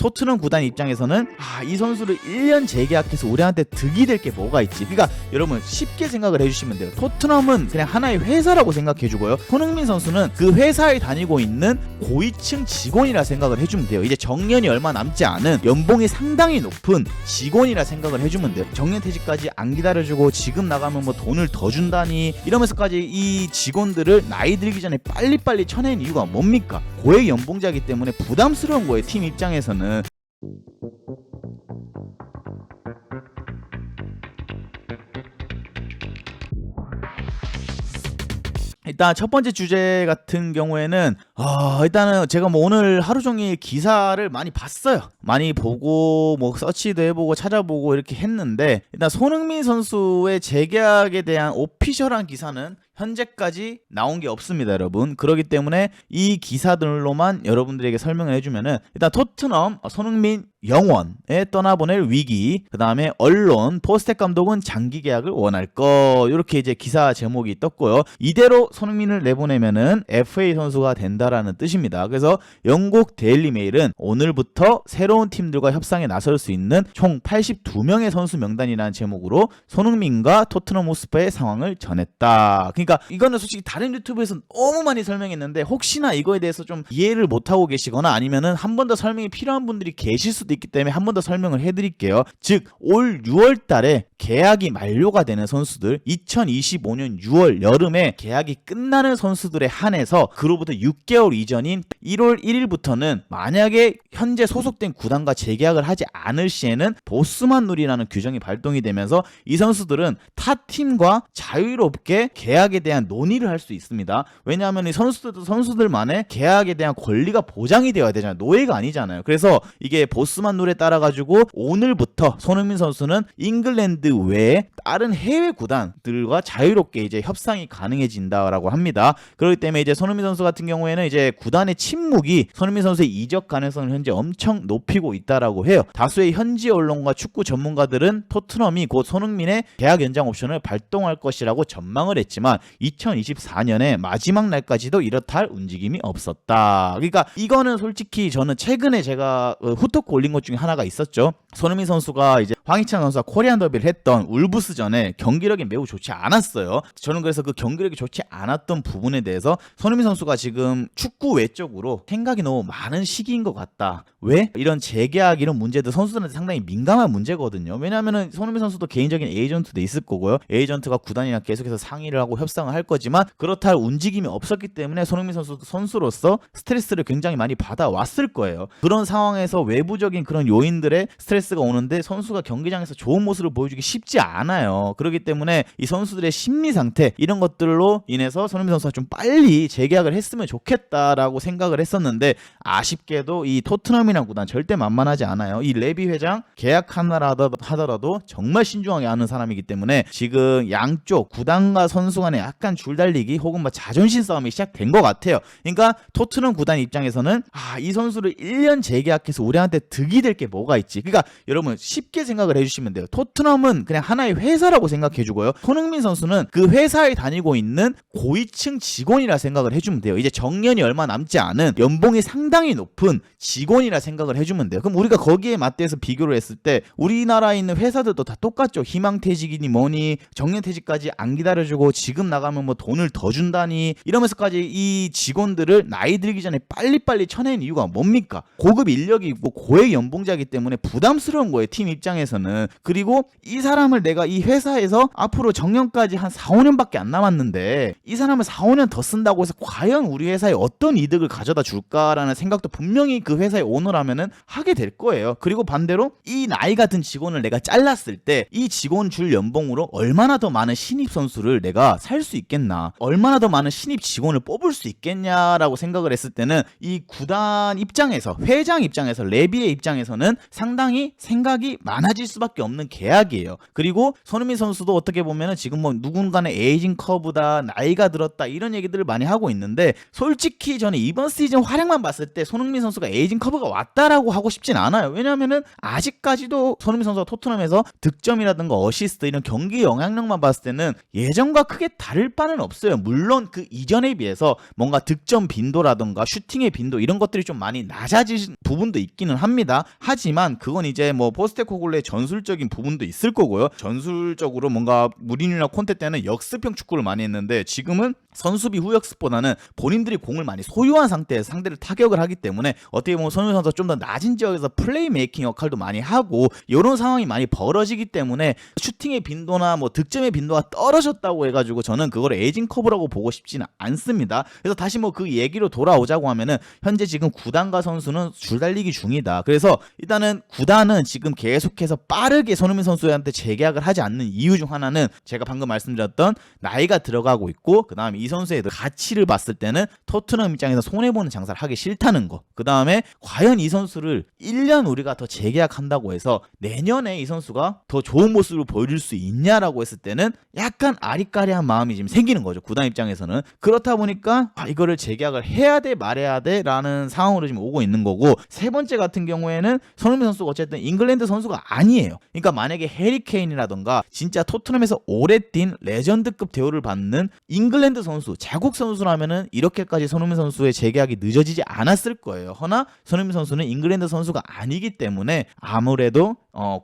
토트넘 구단 입장에서는 이 선수를 1년 재계약해서 우리한테 득이 될 게 뭐가 있지. 그러니까 여러분 쉽게 생각을 해주시면 돼요. 토트넘은 그냥 하나의 회사라고 생각해주고요, 손흥민 선수는 그 회사에 다니고 있는 고위층 직원이라 생각을 해주면 돼요. 이제 정년이 얼마 남지 않은 연봉이 상당히 높은 직원이라 생각을 해주면 돼요. 정년퇴직까지 안 기다려주고 지금 나가면 뭐 돈을 더 준다니 이러면서까지 이 직원들을 나이 들기 전에 빨리빨리 쳐낸 이유가 뭡니까? 고액 연봉자이기 때문에 부담스러운 거예요, 팀 입장에서는. 일단 첫 번째 주제 같은 경우에는 일단은 제가 뭐 오늘 하루 종일 기사를 많이 봤어요. 많이 보고 뭐 서치도 해보고 찾아보고 이렇게 했는데, 일단 손흥민 선수의 재계약에 대한 오피셜한 기사는 현재까지 나온 게 없습니다, 여러분. 그렇기 때문에 이 기사들로만 여러분들에게 설명을 해주면은, 일단 토트넘 손흥민 영원에 떠나보낼 위기, 그 다음에 언론 포스텍 감독은 장기 계약을 원할 거, 이렇게 이제 기사 제목이 떴고요. 이대로 손흥민을 내보내면은 FA 선수가 된다라는 뜻입니다. 그래서 영국 데일리 메일은 오늘부터 새로운 팀들과 협상에 나설 수 있는 총 82명의 선수 명단이라는 제목으로 손흥민과 토트넘 호스퍼의 상황을 전했다. 그러니까 이거는 솔직히 다른 유튜브에서 너무 많이 설명했는데, 혹시나 이거에 대해서 좀 이해를 못하고 계시거나 아니면은 한 번 더 설명이 필요한 분들이 계실 수도 있기 때문에 한 번 더 설명을 해드릴게요. 즉 올 6월 달에 계약이 만료가 되는 선수들, 2025년 6월 여름에 계약이 끝나는 선수들에 한해서 그로부터 6개월 이전인 1월 1일부터는 만약에 현재 소속된 구단과 재계약을 하지 않을 시에는 보스만 룰이라는 규정이 발동이 되면서 이 선수들은 타 팀과 자유롭게 계약에 대한 논의를 할 수 있습니다. 왜냐하면 이 선수들도 선수들만의 계약에 대한 권리가 보장이 되어야 되잖아요. 노예가 아니잖아요. 그래서 이게 보스만 룰에 따라 가지고 오늘부터 손흥민 선수는 잉글랜드 외에 다른 해외 구단들과 자유롭게 이제 협상이 가능해진다라고 합니다. 그렇기 때문에 이제 손흥민 선수 같은 경우에는 이제 구단의 침묵이 손흥민 선수의 이적 가능성을 현재 엄청 높이고 있다라고 해요. 다수의 현지 언론과 축구 전문가들은 토트넘이 곧 손흥민의 계약 연장 옵션을 발동할 것이라고 전망을 했지만 2024년의 마지막 날까지도 이렇다 할 움직임이 없었다. 그러니까 이거는 솔직히 저는 최근에 제가 후토크 올린 것 중에 하나가 있었죠. 손흥민 선수가 이제 황희찬 선수와 코리안 더비를 했던 울브스전에 경기력이 매우 좋지 않았어요. 저는 그래서 그 경기력이 좋지 않았던 부분에 대해서 손흥민 선수가 지금 축구 외적으로 생각이 너무 많은 시기인 것 같다. 왜? 이런 재계약 이런 문제도 선수들한테 상당히 민감한 문제거든요. 왜냐하면은 손흥민 선수도 개인적인 에이전트도 있을 거고요. 에이전트가 구단이랑 계속해서 상의를 하고 협상을 할 거지만 그렇다 할 움직임이 없었기 때문에 손흥민 선수도 선수로서 스트레스를 굉장히 많이 받아왔을 거예요. 그런 상황에서 외부적인 그런 요인들의 스트레스가 오는데 선수가 경기장에서 좋은 모습을 보여주기 쉽지 않아요. 그렇기 때문에 이 선수들의 심리 상태 이런 것들로 인해서 손흥민 선수가 좀 빨리 재계약을 했으면 좋겠다라고 생각을 했었는데, 아쉽게도 이 토트넘이라는 구단 절대 만만하지 않아요. 이 레비 회장 계약하나라 하더라도 정말 신중하게 하는 사람이기 때문에 지금 양쪽 구단과 선수 간에 약간 줄달리기 혹은 뭐 자존심 싸움이 시작된 것 같아요. 그러니까 토트넘 구단 입장에서는 이 선수를 1년 재계약해서 우리한테 득이 될 게 뭐가 있지. 그러니까 여러분 쉽게 생각을 해주시면 돼요. 토트넘은 그냥 하나의 회사라고 생각해주고요, 손흥민 선수는 그 회사에 다니고 있는 고위층 직원이라 생각을 해주면 돼요. 이제 정년이 얼마 남지 않은 연봉이 상당히 높은 직원이라 생각을 해주면 돼요. 그럼 우리가 거기에 맞대서 비교를 했을 때 우리나라에 있는 회사들도 다 똑같죠. 희망퇴직이니 뭐니 정년퇴직까지 안 기다려주고 지금 나가면 뭐 돈을 더 준다니 이러면서까지 이 직원들을 나이 들기 전에 빨리빨리 쳐낸 이유가 뭡니까? 고급 인력이 있고 고액 연봉자이기 때문에 부담스러운 거예요, 팀 입장에서는. 그리고 이 사람을 내가 이 회사에서 앞으로 정년까지 한 4, 5년밖에 안 남았는데 이 사람을 4, 5년 더 쓴다고 해서 과연 우리 회사에 어떤 이득을 가져다 줄까라는 생각도 분명히 그 회사의 오너라면은 하게 될 거예요. 그리고 반대로 이 나이 같은 직원을 내가 잘랐을 때 이 직원 줄 연봉으로 얼마나 더 많은 신입 선수를 내가 살 수 있겠나, 얼마나 더 많은 신입 직원을 뽑을 수 있겠냐라고 생각을 했을 때는 이 구단 입장에서, 회장 입장에서, 레비의 입장에서는 상당히 생각이 많아질 수밖에 없는 계약이에요. 그리고 손흥민 선수도 어떻게 보면은 지금 뭐 누군가는 에이징 커브다, 나이가 들었다 이런 얘기들을 많이 하고 있는데, 솔직히 솔직히 저는 이번 시즌 활약만 봤을 때 손흥민 선수가 에이징 커브가 왔다라고 하고 싶진 않아요. 왜냐하면은 아직까지도 손흥민 선수가 토트넘에서 득점이라든가 어시스트 이런 경기 영향력만 봤을 때는 예전과 크게 다를 바는 없어요. 물론 그 이전에 비해서 뭔가 득점 빈도라든가 슈팅의 빈도 이런 것들이 좀 많이 낮아진 부분도 있기는 합니다. 하지만 그건 이제 뭐 포스테코글루의 전술적인 부분도 있을 거고요. 전술적으로 뭔가 무리뉴나 콘테 때는 역습형 축구를 많이 했는데 지금은 선수비 후역습보다는 본인들이 공을 많이 소유한 상태에서 상대를 타격을 하기 때문에 어떻게 보면 손흥민 선수가 좀 더 낮은 지역에서 플레이 메이킹 역할도 많이 하고 이런 상황이 많이 벌어지기 때문에 슈팅의 빈도나 뭐 득점의 빈도가 떨어졌다고 해가지고 저는 그걸 에이징 커브라고 보고 싶지는 않습니다. 그래서 다시 뭐 그 얘기로 돌아오자고 하면은 현재 지금 구단과 선수는 줄달리기 중이다. 그래서 일단은 구단은 지금 계속해서 빠르게 손흥민 선수한테 재계약을 하지 않는 이유 중 하나는 제가 방금 말씀드렸던 나이가 들어가고 있고 그 다음에 이 선수의 가치를 봤을 때는 토트넘 입장에서 손해보는 장사를 하기 싫다는 거. 그 다음에 과연 이 선수를 1년 우리가 더 재계약한다고 해서 내년에 이 선수가 더 좋은 모습을 보여줄 수 있냐라고 했을 때는 약간 아리까리한 마음이 지금 생기는 거죠. 구단 입장에서는. 그렇다 보니까 이거를 재계약을 해야 돼 말해야 돼 라는 상황으로 지금 오고 있는 거고, 세 번째 같은 경우에는 손흥민 선수가 어쨌든 잉글랜드 선수가 아니에요. 그러니까 만약에 해리 케인이라던가 진짜 토트넘에서 오래 뛴 레전드급 대우를 받는 잉글랜드 선수, 자국 선수라면은 이렇게까지 손흥민 선수의 재계약이 늦어지지 않았을 거예요. 허나 손흥민 선수는 잉글랜드 선수가 아니기 때문에 아무래도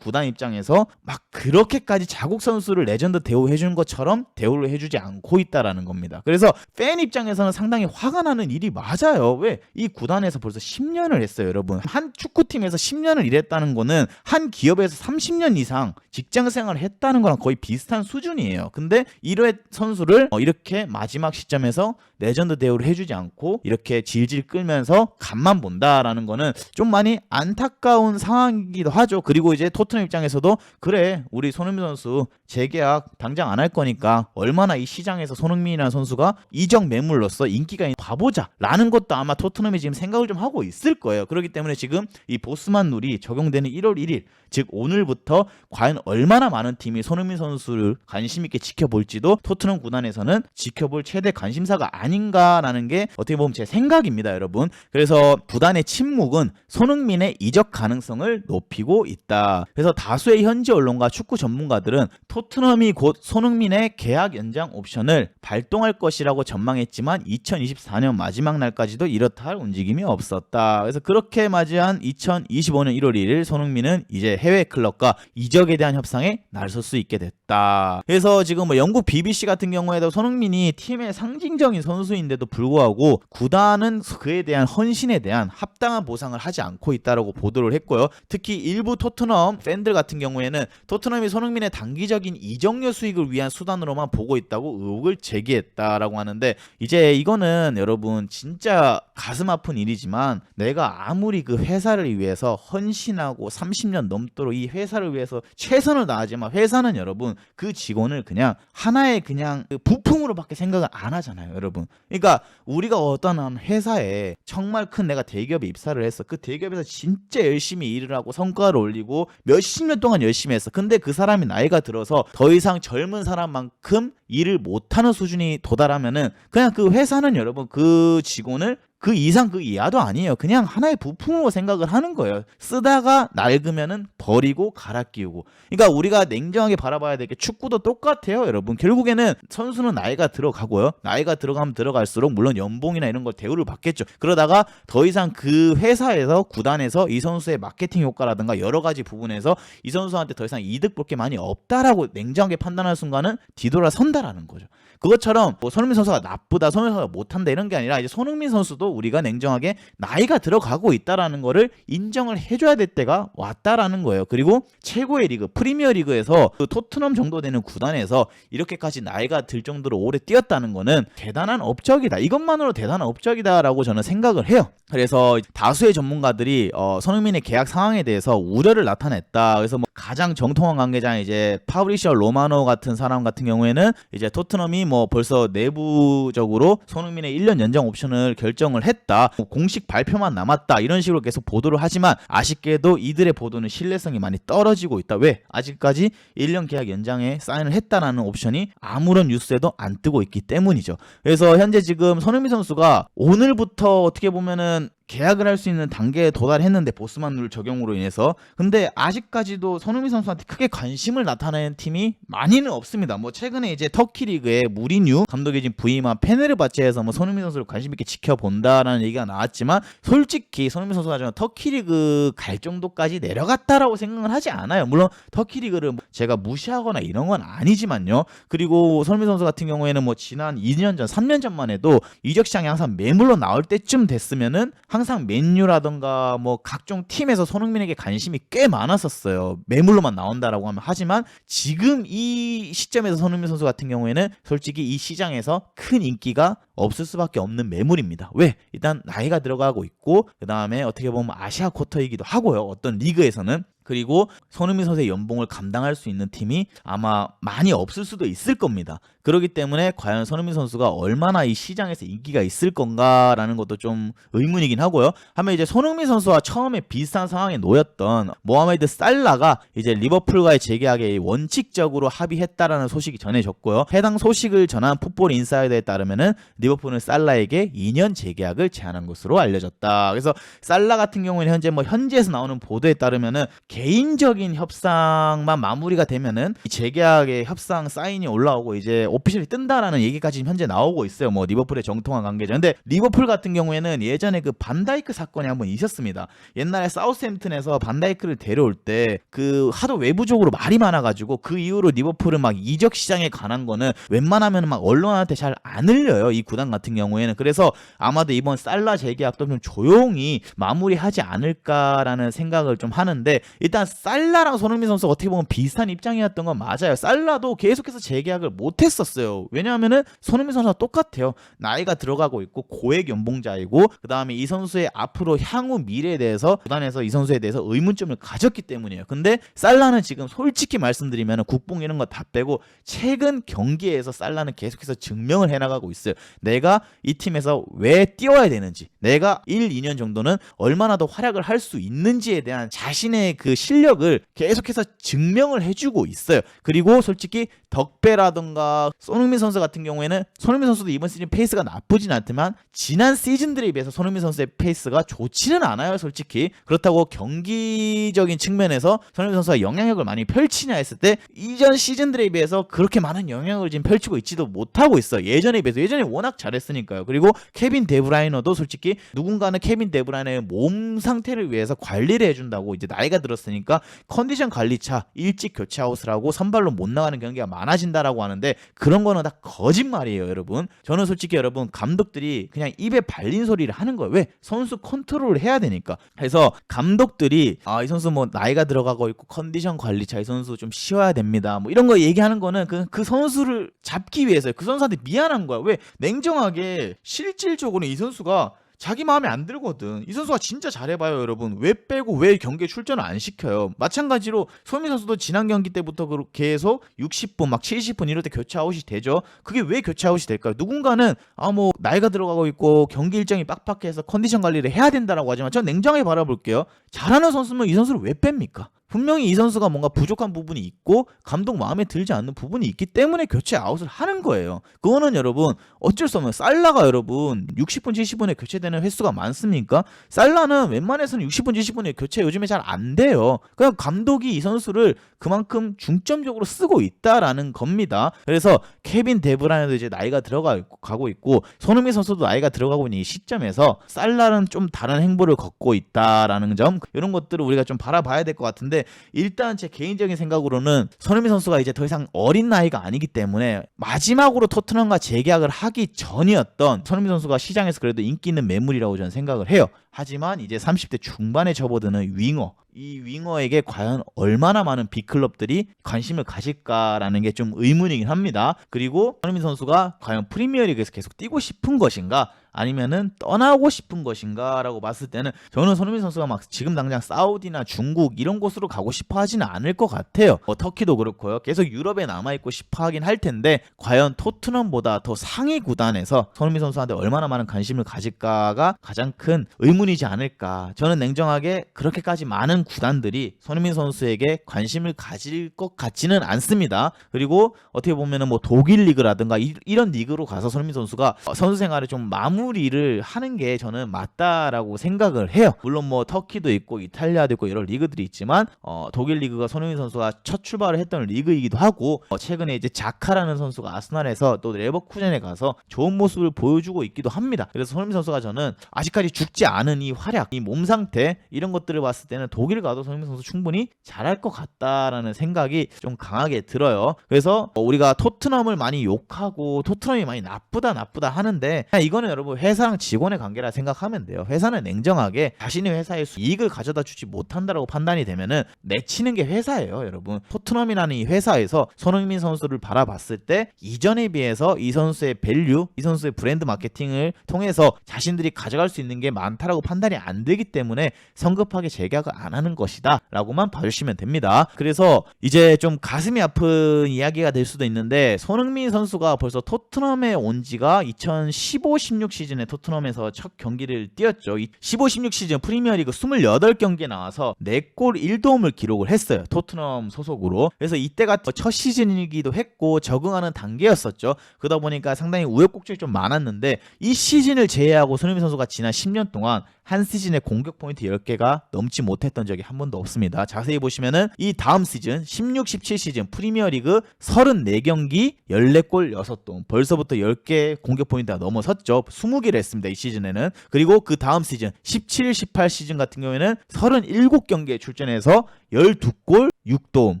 구단 입장에서 막 그렇게까지 자국 선수를 레전드 대우해준 것처럼 대우를 해주지 않고 있다라는 겁니다. 그래서 팬 입장에서는 상당히 화가 나는 일이 맞아요. 왜? 이 구단에서 벌써 10년을 했어요, 여러분. 한 축구팀에서 10년을 일했다는 거는 한 기업에서 30년 이상 직장 생활을 했다는 거랑 거의 비슷한 수준이에요. 근데 1회 선수를 이렇게 마지막 시점에서 레전드 대우를 해주지 않고 이렇게 질질 끌면서 간만 본다라는 거는 좀 많이 안타까운 상황이기도 하죠. 그리고 이제 토트넘 입장에서도 그래, 우리 손흥민 선수 재계약 당장 안 할 거니까 얼마나 이 시장에서 손흥민이라는 선수가 이적 매물로서 인기가 있는 봐보자 라는 것도 아마 토트넘이 지금 생각을 좀 하고 있을 거예요. 그렇기 때문에 지금 이 보스만 룰이 적용되는 1월 1일 즉 오늘부터 과연 얼마나 많은 팀이 손흥민 선수를 관심 있게 지켜볼지도 토트넘 구단에서는 지켜볼 최대 관심사가 아닌가라는 게 어떻게 보면 제 생각입니다, 여러분. 그래서 구단의 침묵은 손흥민의 이적 가능성을 높이고 있다. 그래서 다수의 현지 언론과 축구 전문가들은 토트넘이 곧 손흥민의 계약 연장 옵션을 발동할 것이라고 전망했지만 2024년 마지막 날까지도 이렇다 할 움직임이 없었다. 그래서 그렇게 맞이한 2025년 1월 1일 손흥민은 이제 해외 클럽과 이적에 대한 협상에 나설 수 있게 됐다. 그래서 지금 뭐 영국 BBC 같은 경우에도 손흥민이 팀의 상징적인 선수인데도 불구하고 구단은 그에 대한 헌신에 대한 합당한 보상을 하지 않고 있다라고 보도를 했고요. 특히 일부 토트넘 팬들 같은 경우에는 토트넘이 손흥민의 단기적인 이적료 수익을 위한 수단으로만 보고 있다고 의혹을 제기했다라고 하는데, 이제 이거는 여러분 진짜 가슴 아픈 일이지만 내가 아무리 그 회사를 위해서 헌신하고 30년 넘도록 이 회사를 위해서 최선을 다하지만 회사는 여러분 그 직원을 그냥 하나의 그냥 그 부품으로밖에 생각을 안 하잖아요, 여러분. 그러니까 우리가 어떤 한 회사에 정말 큰 내가 대기업에 입사를 했어. 그 대기업에서 진짜 열심히 일을 하고 성과를 올리고 몇십 년 동안 열심히 했어. 근데 그 사람이 나이가 들어서 더 이상 젊은 사람만큼 일을 못하는 수준이 도달하면은 그냥 그 회사는 여러분 그 직원을 그 이상 그 이하도 아니에요. 그냥 하나의 부품으로 생각을 하는 거예요. 쓰다가 낡으면은 버리고 갈아 끼우고. 그러니까 우리가 냉정하게 바라봐야 될 게 축구도 똑같아요, 여러분. 결국에는 선수는 나이가 들어가고요. 나이가 들어가면 들어갈수록 물론 연봉이나 이런 걸 대우를 받겠죠. 그러다가 더 이상 그 회사에서 구단에서 이 선수의 마케팅 효과라든가 여러 가지 부분에서 이 선수한테 더 이상 이득 볼 게 많이 없다라고 냉정하게 판단하는 순간은 뒤돌아선다라는 거죠. 그것처럼 뭐 손흥민 선수가 나쁘다, 손흥민 선수가 못한다 이런 게 아니라 이제 손흥민 선수도 우리가 냉정하게 나이가 들어가고 있다라는 거를 인정을 해줘야 될 때가 왔다라는 거예요. 그리고 최고의 리그 프리미어 리그에서 그 토트넘 정도 되는 구단에서 이렇게까지 나이가 들 정도로 오래 뛰었다는 거는 대단한 업적이다. 이것만으로 대단한 업적이다라고 저는 생각을 해요. 그래서 다수의 전문가들이 손흥민의 계약 상황에 대해서 우려를 나타냈다. 그래서 뭐 가장 정통한 관계자 이제 파브리시오 로마노 같은 사람 같은 경우에는 이제 토트넘이 뭐 벌써 내부적으로 손흥민의 1년 연장 옵션을 결정을 결정을 했다, 공식 발표만 남았다, 이런 식으로 계속 보도를 하지만 아쉽게도 이들의 보도는 신뢰성이 많이 떨어지고 있다. 왜? 아직까지 1년 계약 연장에 사인을 했다라는 옵션이 아무런 뉴스에도 안 뜨고 있기 때문이죠. 그래서 현재 지금 손흥민 선수가 오늘부터 어떻게 보면은 계약을 할 수 있는 단계에 도달했는데, 보스만 룰 적용으로 인해서. 근데 아직까지도 손흥민 선수한테 크게 관심을 나타내는 팀이 많이는 없습니다. 뭐 최근에 이제 터키 리그의 무리뉴 감독이 지금 부임한 페네르바체에서 뭐 손흥민 선수를 관심 있게 지켜본다라는 얘기가 나왔지만, 솔직히 손흥민 선수가 지금 터키 리그 갈 정도까지 내려갔다라고 생각을 하지 않아요. 물론 터키 리그를 제가 무시하거나 이런 건 아니지만요. 그리고 손흥민 선수 같은 경우에는 뭐 지난 2년 전, 3년 전만 해도 이적 시장이 항상 매물로 나올 때쯤 됐으면은 항상 맨유라던가 뭐 각종 팀에서 손흥민에게 관심이 꽤 많았었어요. 매물로만 나온다라고 하면. 하지만 지금 이 시점에서 손흥민 선수 같은 경우에는 솔직히 이 시장에서 큰 인기가 없을 수밖에 없는 매물입니다. 왜? 일단 나이가 들어가고 있고, 그 다음에 어떻게 보면 아시아 쿼터이기도 하고요, 어떤 리그에서는. 그리고 손흥민 선수의 연봉을 감당할 수 있는 팀이 아마 많이 없을 수도 있을 겁니다. 그렇기 때문에 과연 손흥민 선수가 얼마나 이 시장에서 인기가 있을 건가라는 것도 좀 의문이긴 하고요. 하면 이제 손흥민 선수와 처음에 비슷한 상황에 놓였던 모하메드 살라가 이제 리버풀과의 재계약에 원칙적으로 합의했다라는 소식이 전해졌고요. 해당 소식을 전한 풋볼 인사이더에 따르면은 리버풀은 살라에게 2년 재계약을 제안한 것으로 알려졌다. 그래서 살라 같은 경우에는 현지에서 나오는 보도에 따르면은 개인적인 협상만 마무리가 되면은 이 재계약의 협상 사인이 올라오고 이제 오피셜이 뜬다라는 얘기까지 현재 나오고 있어요. 뭐 리버풀의 정통한 관계자. 근데 리버풀 같은 경우에는 예전에 그 반다이크 사건이 한번 있었습니다. 옛날에 사우스햄튼에서 반다이크를 데려올 때 그 하도 외부적으로 말이 많아가지고 그 이후로 리버풀은 막 이적 시장에 관한 거는 웬만하면 막 언론한테 잘 안 흘려요, 이 구단 같은 경우에는. 그래서 아마도 이번 살라 재계약도 좀 조용히 마무리하지 않을까라는 생각을 좀 하는데, 일단 살라랑 손흥민 선수가 어떻게 보면 비슷한 입장이었던 건 맞아요. 살라도 계속해서 재계약을 못했었어요. 왜냐하면은 손흥민 선수와 똑같아요. 나이가 들어가고 있고 고액 연봉자이고, 그 다음에 이 선수의 앞으로 향후 미래에 대해서 구단에서 이 선수에 대해서 의문점을 가졌기 때문이에요. 근데 살라는 지금 솔직히 말씀드리면 국뽕 이런 거 다 빼고 최근 경기에서 살라는 계속해서 증명을 해나가고 있어요. 내가 이 팀에서 왜 뛰어야 되는지, 내가 1, 2년 정도는 얼마나 더 활약을 할 수 있는지에 대한 자신의 그 실력을 계속해서 증명을 해주고 있어요. 그리고 솔직히 덕배라던가 손흥민 선수 같은 경우에는, 손흥민 선수도 이번 시즌 페이스가 나쁘진 않지만 지난 시즌들에 비해서 손흥민 선수의 페이스가 좋지는 않아요, 솔직히. 그렇다고 경기적인 측면에서 손흥민 선수가 영향력을 많이 펼치냐 했을 때 이전 시즌들에 비해서 그렇게 많은 영향을 지금 펼치고 있지도 못하고 있어요. 예전에 비해서. 예전에 워낙 잘했으니까요. 그리고 케빈 데브라이너도 솔직히 누군가는 케빈 데브라이너의 몸 상태를 위해서 관리를 해준다고 이제 나이가 들었으니까 컨디션 관리차 일찍 교체아웃을 하고 선발로 못 나가는 경기가 많아진다라고 하는데, 그런 거는 다 거짓말이에요, 여러분. 저는 솔직히 여러분, 감독들이 그냥 입에 발린 소리를 하는 거예요. 왜? 선수 컨트롤을 해야 되니까. 그래서 감독들이 이 선수 뭐 나이가 들어가고 있고 컨디션 관리차, 이 선수 좀 쉬어야 됩니다, 뭐 이런 거 얘기하는 거는 그 선수를 잡기 위해서요. 그 선수한테 미안한 거야. 왜? 냉정하게 실질적으로 이 선수가 자기 마음에 안 들거든. 이 선수가 진짜 잘해봐요, 여러분. 왜 빼고 왜 경기에 출전을 안 시켜요? 마찬가지로 손흥민 선수도 지난 경기 때부터 계속 60분 막 70분 이럴 때 교체 아웃이 되죠. 그게 왜 교체 아웃이 될까요? 누군가는 뭐 나이가 들어가고 있고 경기 일정이 빡빡해서 컨디션 관리를 해야 된다라고 하지만, 전 냉정하게 바라볼게요. 잘하는 선수면 이 선수를 왜 뺍니까? 분명히 이 선수가 뭔가 부족한 부분이 있고 감독 마음에 들지 않는 부분이 있기 때문에 교체 아웃을 하는 거예요. 그거는 여러분 어쩔 수 없는. 살라가 여러분 60분 70분에 교체되는 횟수가 많습니까? 살라는 웬만해서는 60분 70분에 교체 요즘에 잘 안 돼요. 그냥 감독이 이 선수를 그만큼 중점적으로 쓰고 있다라는 겁니다. 그래서 케빈 데브라이너도 이제 나이가 들어가고 있고 손흥민 선수도 나이가 들어가고 있는 이 시점에서 살라는 좀 다른 행보를 걷고 있다라는 점, 이런 것들을 우리가 좀 바라봐야 될 것 같은데, 일단 제 개인적인 생각으로는 손흥민 선수가 이제 더 이상 어린 나이가 아니기 때문에 마지막으로 토트넘과 재계약을 하기 전이었던 손흥민 선수가 시장에서 그래도 인기 있는 매물이라고 저는 생각을 해요. 하지만 이제 30대 중반에 접어드는 윙어, 이 윙어에게 과연 얼마나 많은 빅클럽들이 관심을 가질까라는 게 좀 의문이긴 합니다. 그리고 손흥민 선수가 과연 프리미어리그에서 계속 뛰고 싶은 것인가 아니면은 떠나고 싶은 것인가라고 봤을 때는 저는 손흥민 선수가 막 지금 당장 사우디나 중국 이런 곳으로 가고 싶어 하지는 않을 것 같아요. 터키도 그렇고요. 계속 유럽에 남아있고 싶어 하긴 할 텐데 과연 토트넘보다 더 상위 구단에서 손흥민 선수한테 얼마나 많은 관심을 가질까가 가장 큰 의문이지 않을까. 저는 냉정하게 그렇게까지 많은 구단들이 손흥민 선수에게 관심을 가질 것 같지는 않습니다. 그리고 어떻게 보면은 뭐 독일 리그라든가 이런 리그로 가서 손흥민 선수가 선수 생활을 좀 마무리를 하는 게 저는 맞다라고 생각을 해요. 물론 뭐 터키도 있고 이탈리아도 있고 여러 리그들이 있지만 독일 리그가 손흥민 선수가 첫 출발을 했던 리그이기도 하고 최근에 이제 자카라는 선수가 아스날에서 또 레버쿠젠에 가서 좋은 모습을 보여주고 있기도 합니다. 그래서 손흥민 선수가 저는 아직까지 죽지 않은 이 활약, 이 몸 상태 이런 것들을 봤을 때는 독일 가도 손흥민 선수 충분히 잘할 것 같다라는 생각이 좀 강하게 들어요. 그래서 우리가 토트넘을 많이 욕하고 토트넘이 많이 나쁘다 하는데 이거는 여러분 회사랑 직원의 관계라 생각하면 돼요. 회사는 냉정하게 자신의 회사에 이익을 가져다 주지 못한다라고 판단이 되면은 내치는 게 회사예요, 여러분. 토트넘이라는 이 회사에서 손흥민 선수를 바라봤을 때 이전에 비해서 이 선수의 밸류, 이 선수의 브랜드 마케팅을 통해서 자신들이 가져갈 수 있는 게 많다라고 판단이 안 되기 때문에 성급하게 재계약을 안 하는 것이다 라고만 봐주시면 됩니다. 그래서 이제 좀 가슴이 아픈 이야기가 될 수도 있는데 손흥민 선수가 벌써 토트넘에 온 지가 2015-16 시즌에 토트넘에서 첫 경기를 뛰었죠. 15-16 시즌 프리미어리그 28경기에 나와서 4골 1도움을 기록을 했어요. 토트넘 소속으로. 그래서 이때가 첫 시즌이기도 했고 적응하는 단계였었죠. 그러다 보니까 상당히 우여곡절이 좀 많았는데 이 시즌을 제외하고 손흥민 선수가 지난 10년 동안 한 시즌에 공격 포인트 10개가 넘지 못했던 적이 한 번도 없습니다. 자세히 보시면은 이 다음 시즌 16-17 시즌 프리미어리그 34경기 14골 6도움 벌써부터 10개 공격 포인트가 넘어섰죠. 20개를 했습니다. 이 시즌에는. 그리고 그 다음 시즌 17-18 시즌 같은 경우에는 37경기에 출전해서 12골 6도움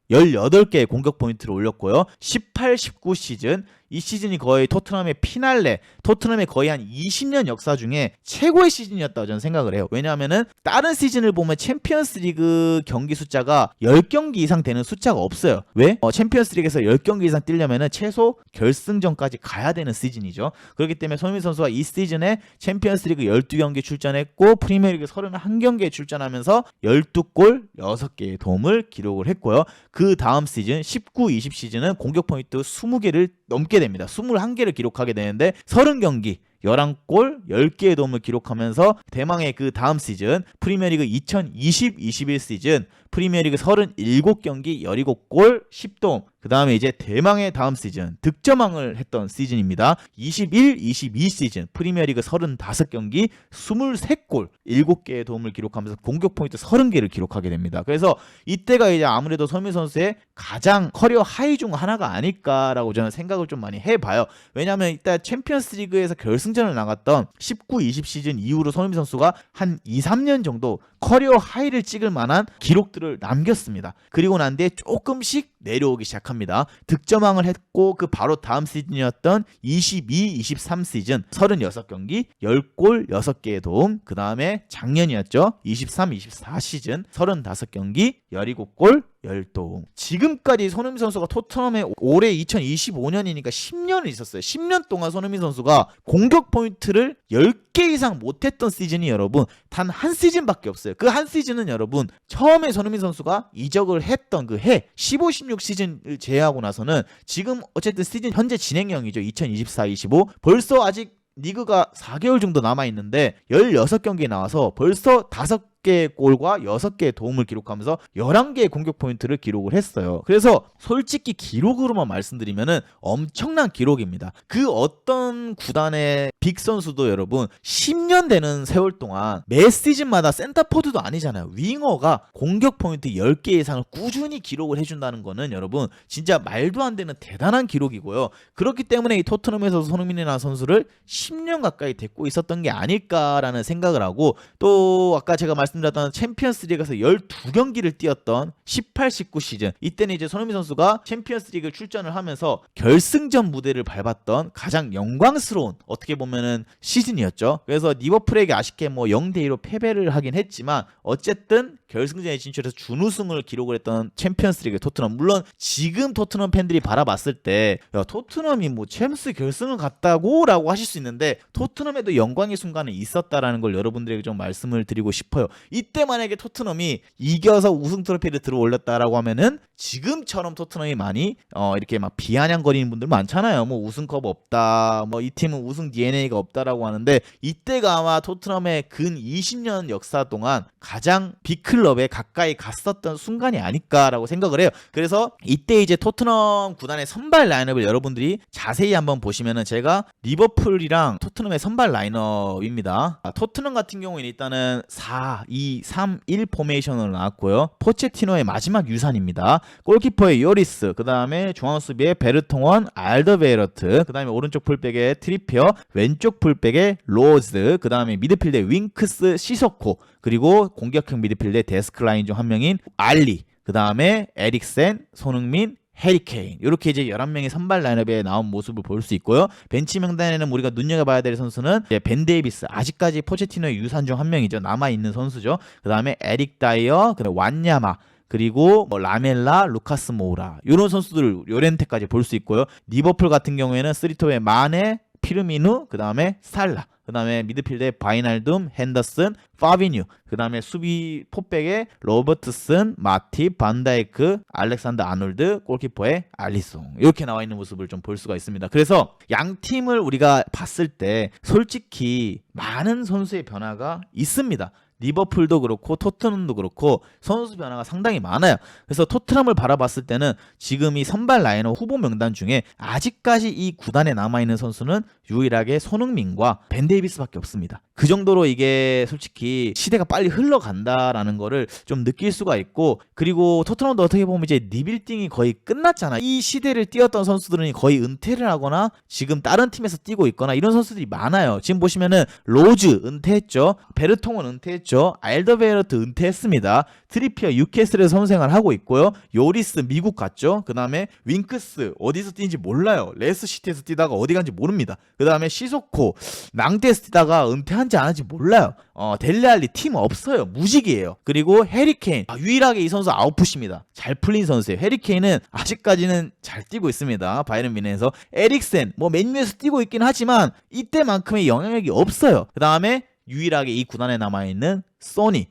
18개의 공격 포인트를 올렸고요. 18-19 시즌 이 시즌이 거의 토트넘의 피날레, 토트넘의 거의 한 20년 역사 중에 최고의 시즌이었다고 저는 생각을 해요. 왜냐하면은 다른 시즌을 보면 챔피언스 리그 경기 숫자가 10경기 이상 되는 숫자가 없어요. 왜? 챔피언스 리그에서 10경기 이상 뛰려면은 최소 결승전까지 가야 되는 시즌이죠. 그렇기 때문에 손흥민 선수가 이 시즌에 챔피언스 리그 12경기 출전했고 프리미어리그 31경기에 출전하면서 12골 6개의 도움을 기록을 했고요. 그 다음 시즌 19-20 시즌은 공격 포인트 20개를 넘게 됩니다. 21개를 기록하게 되는데 30경기 11골 10개의 도움을 기록하면서 대망의 그 다음 시즌 프리미어리그 2020-21 시즌 프리미어리그 37경기 17골 10도움 그 다음에 이제 대망의 다음 시즌 득점왕을 했던 시즌입니다. 21-22 시즌 프리미어리그 35경기 23골 7개의 도움을 기록하면서 공격 포인트 30개를 기록하게 됩니다. 그래서 이때가 이제 아무래도 손흥민 선수의 가장 커리어 하이 중 하나가 아닐까라고 저는 생각을 좀 많이 해봐요. 왜냐하면 일단 챔피언스 리그에서 결승전을 나갔던 19-20 시즌 이후로 손흥민 선수가 한 2-3년 정도 커리어 하이를 찍을 만한 기록들을 남겼습니다. 그리고 난 뒤에 조금씩 내려오기 시작합니다. 득점왕을 했고 그 바로 다음 시즌이었던 22-23 시즌 36경기 10골 6개의 도움 그 다음에 작년이었죠. 23-24 시즌 35경기 17골 10도움. 지금까지 손흥민 선수가 토트넘에 올해 2025년이니까 10년을 있었어요. 10년 동안 손흥민 선수가 공격 포인트를 10개 이상 못했던 시즌이 여러분 단 한 시즌밖에 없어요. 그 한 시즌은 여러분 처음에 손흥민 선수가 이적을 했던 그 해 15-16 시즌을 제외하고 나서는 지금 어쨌든 시즌 현재 진행형이죠. 2024-25 벌써 아직 리그가 4개월 정도 남아있는데 16경기에 나와서 벌써 5개의 골과 6개의 도움을 기록하면서 11개의 공격 포인트를 기록을 했어요. 그래서 솔직히 기록으로만 말씀드리면은 엄청난 기록입니다. 그 어떤 구단의 빅 선수도 여러분 10년 되는 세월 동안 매 시즌마다 센터포드도 아니잖아요. 윙어가 공격 포인트 10개 이상을 꾸준히 기록을 해준다는 거는 여러분 진짜 말도 안 되는 대단한 기록이고요. 그렇기 때문에 이 토트넘에서 손흥민이라는 선수를 10년 가까이 데리고 있었던 게 아닐까라는 생각을 하고 또 아까 제가 말씀드렸던 챔피언스 리그에서 12경기를 뛰었던 18, 19 시즌, 이때는 이제 손흥민 선수가 챔피언스 리그 출전을 하면서 결승전 무대를 밟았던 가장 영광스러운 어떻게 보면은 시즌이었죠. 그래서 리버풀에게 아쉽게 뭐 0대2로 패배를 하긴 했지만 어쨌든 결승전에 진출해서 준우승을 기록을 했던 챔피언스리그 토트넘. 물론 지금 토트넘 팬들이 바라봤을 때 야, 토트넘이 뭐 챔스 결승을 갔다고? 라고 하실 수 있는데 토트넘에도 영광의 순간이 있었다라는 걸 여러분들에게 좀 말씀을 드리고 싶어요. 이때 만약에 토트넘이 이겨서 우승 트로피를 들어 올렸다라고 하면은 지금처럼 토트넘이 많이 이렇게 막 비아냥거리는 분들 많잖아요. 뭐 우승컵 없다, 뭐 이 팀은 우승 DNA가 없다라고 하는데 이때가 아마 토트넘의 근 20년 역사 동안 가장 빅클럽에 가까이 갔었던 순간이 아닐까라고 생각을 해요. 그래서 이때 이제 토트넘 구단의 선발 라인업을 여러분들이 자세히 한번 보시면은 제가 리버풀이랑 토트넘의 선발 라인업입니다. 토트넘 같은 경우에는 일단은 4-2-3-1 포메이션으로 나왔고요. 포체티노의 마지막 유산입니다. 골키퍼의 요리스, 그 다음에 중앙수비의 베르통원, 알더베이러트, 그 다음에 오른쪽 풀백의 트리피어, 왼쪽 풀백의 로즈, 그 다음에 미드필드의 윙크스, 시소코, 그리고 공격형 미드필드의 데스크라인 중 한 명인 알리, 그 다음에 에릭센, 손흥민, 해리케인, 이렇게 이제 11명의 선발 라인업에 나온 모습을 볼 수 있고요. 벤치 명단에는 우리가 눈여겨봐야 될 선수는 벤 데이비스, 아직까지 포체티노의 유산 중 한 명이죠. 남아있는 선수죠. 그 다음에 에릭 다이어, 그다음에 완야마, 그리고 뭐 라멜라, 루카스 모우라, 이런 선수들 요렌테까지 볼 수 있고요. 리버풀 같은 경우에는 스리토의 마네, 피르미누, 그 다음에 살라, 그 다음에 미드필드의 바이날둠, 핸더슨, 파비뉴, 그 다음에 수비 포백의 로버트슨, 마팁, 반다이크, 알렉산더 아놀드, 골키퍼의 알리송, 이렇게 나와 있는 모습을 좀 볼 수가 있습니다. 그래서 양 팀을 우리가 봤을 때 솔직히 많은 선수의 변화가 있습니다. 리버풀도 그렇고 토트넘도 그렇고 선수 변화가 상당히 많아요. 그래서 토트넘을 바라봤을 때는 지금 이 선발 라인업 후보 명단 중에 아직까지 이 구단에 남아있는 선수는 유일하게 손흥민과 벤 데이비스밖에 없습니다. 그 정도로 이게 솔직히 시대가 빨리 흘러간다라는 거를 좀 느낄 수가 있고, 그리고 토트넘도 어떻게 보면 이제 리빌딩이 거의 끝났잖아. 이 시대를 뛰었던 선수들은 거의 은퇴를 하거나 지금 다른 팀에서 뛰고 있거나 이런 선수들이 많아요. 지금 보시면은 로즈 은퇴했죠. 베르통은 은퇴했죠. 알더베이러트 은퇴했습니다. 트리피어 뉴캐슬에서 선생을 하고 있고요. 요리스 미국 갔죠. 그 다음에 윙크스 어디서 뛰는지 몰라요. 레스시티에서 뛰다가 어디 간지 모릅니다. 그 다음에 시소코 낭테에서 뛰다가 은퇴한지 안 한지 몰라요. 델레알리 팀 없어요. 무직이에요. 그리고 해리케인, 유일하게 이 선수 아웃풋입니다. 잘 풀린 선수예요. 해리케인은 아직까지는 잘 뛰고 있습니다. 바이에른 뮌헨에서. 에릭센 뭐 맨유에서 뛰고 있긴 하지만 이때만큼의 영향력이 없어요. 그 다음에 유일하게 이 구단에 남아있는 소니.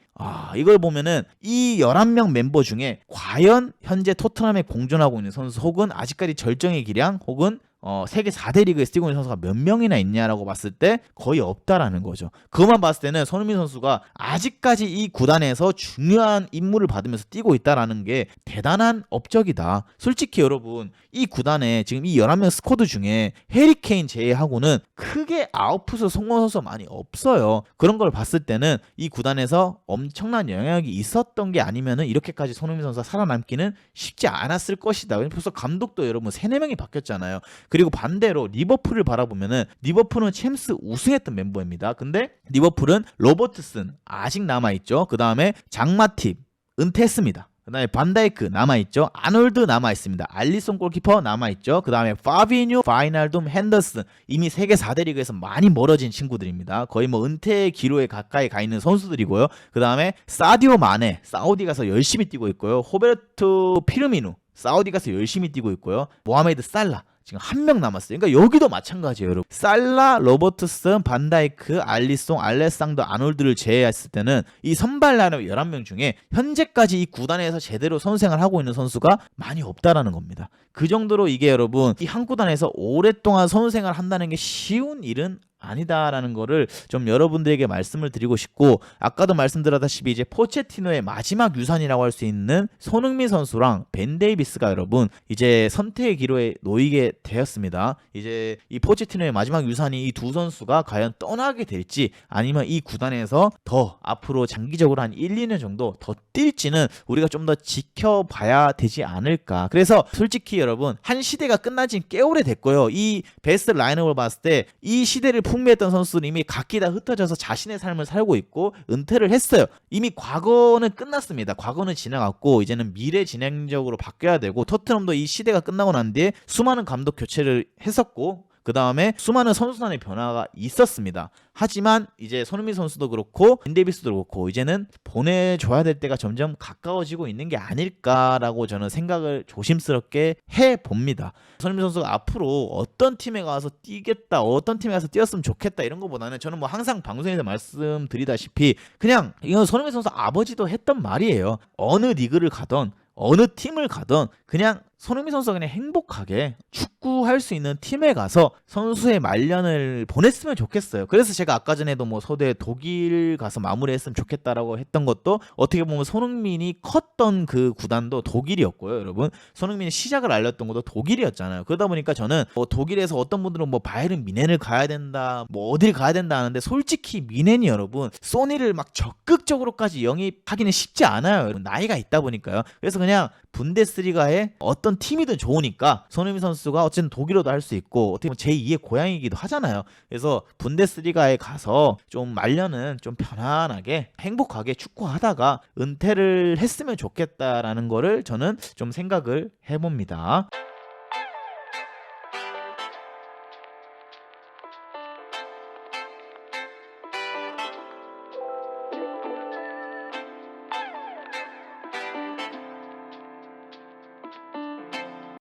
이걸 보면은 이 11명 멤버 중에 과연 현재 토트넘에 공존하고 있는 선수 혹은 아직까지 절정의 기량 혹은 세계 4대 리그에서 뛰고 있는 선수가 몇 명이나 있냐라고 봤을 때 거의 없다라는 거죠. 그것만 봤을 때는 손흥민 선수가 아직까지 이 구단에서 중요한 임무를 받으면서 뛰고 있다라는 게 대단한 업적이다. 솔직히 여러분, 이 구단에 지금 이 11명 스쿼드 중에 해리케인 제외하고는 크게 아웃풋을 성공한 선수가 많이 없어요. 그런 걸 봤을 때는 이 구단에서 엄청난 영향력이 있었던 게 아니면은 이렇게까지 손흥민 선수가 살아남기는 쉽지 않았을 것이다. 벌써 감독도 여러분 3-4명이 바뀌었잖아요. 그리고 반대로 리버풀을 바라보면은 리버풀은 챔스 우승했던 멤버입니다. 근데 리버풀은 로버트슨 아직 남아있죠. 그 다음에 장마팁 은퇴했습니다. 그 다음에 반다이크 남아있죠. 아놀드 남아있습니다. 알리송 골키퍼 남아있죠. 그 다음에 파비뉴, 바이날둠, 핸더슨, 이미 세계 4대 리그에서 많이 멀어진 친구들입니다. 거의 뭐 은퇴의 기로에 가까이 가 있는 선수들이고요. 그 다음에 사디오 마네 사우디 가서 열심히 뛰고 있고요. 호베르토 피르미누 사우디 가서 열심히 뛰고 있고요. 모하메드 살라 지금 1명 남았어요. 그러니까 여기도 마찬가지예요, 여러분. 살라, 로버트슨, 반다이크, 알리송, 알레상더 아놀드를 제외했을 때는 이 선발 라인업 11명 중에 현재까지 이 구단에서 제대로 선생을 하고 있는 선수가 많이 없다라는 겁니다. 그 정도로 이게 여러분 이 한 구단에서 오랫동안 선생을 한다는 게 쉬운 일은 아니다라는 거를 좀 여러분들에게 말씀을 드리고 싶고, 아까도 말씀드렸다시피 이제 포체티노의 마지막 유산이라고 할 수 있는 손흥민 선수랑 벤 데이비스가 여러분 이제 선택의 기로에 놓이게 되었습니다. 이제 이 포체티노의 마지막 유산이 이 두 선수가 과연 떠나게 될지 아니면 이 구단에서 더 앞으로 장기적으로 한 1-2년 정도 더 뛸지는 우리가 좀 더 지켜봐야 되지 않을까. 그래서 솔직히 여러분 한 시대가 끝난 지 꽤 오래 됐고요. 이 베스트 라인업을 봤을 때 이 시대를 풍미했던 선수는 이미 각기 다 흩어져서 자신의 삶을 살고 있고 은퇴를 했어요. 이미 과거는 끝났습니다. 과거는 지나갔고 이제는 미래 진행적으로 바뀌어야 되고, 토트넘도 이 시대가 끝나고 난 뒤에 수많은 감독 교체를 했었고 그 다음에 수많은 선수단의 변화가 있었습니다. 하지만 이제 손흥민 선수도 그렇고 벤 데이비스도 그렇고 이제는 보내줘야 될 때가 점점 가까워지고 있는 게 아닐까라고 저는 생각을 조심스럽게 해봅니다. 손흥민 선수가 앞으로 어떤 팀에 가서 뛰겠다, 어떤 팀에 가서 뛰었으면 좋겠다 이런 거보다는 저는 뭐 항상 방송에서 말씀드리다시피 그냥 이건 손흥민 선수 아버지도 했던 말이에요. 어느 리그를 가던 어느 팀을 가던 그냥 손흥민 선수가 그냥 행복하게 축구할 수 있는 팀에 가서 선수의 말년을 보냈으면 좋겠어요. 그래서 제가 아까 전에도 뭐 서대 독일 가서 마무리했으면 좋겠다라고 했던 것도 어떻게 보면 손흥민이 컸던 그 구단도 독일이었고요, 여러분. 손흥민이 시작을 알렸던 것도 독일이었잖아요. 그러다 보니까 저는 뭐 독일에서 어떤 분들은 뭐 바이에른 뮌헨을 가야 된다, 뭐 어딜 가야 된다 하는데 솔직히 뮌헨이 여러분 소니를 막 적극적으로까지 영입하기는 쉽지 않아요. 여러분. 나이가 있다 보니까요. 그래서 그냥 분데스리가에 어떤 팀이든 좋으니까 손흥민 선수가 어쨌든 독일어도 할 수 있고 어떻게 보면 제2의 고향이기도 하잖아요. 그래서 분데스리가에 가서 좀 말년은 좀 편안하게 행복하게 축구하다가 은퇴를 했으면 좋겠다라는 거를 저는 좀 생각을 해봅니다.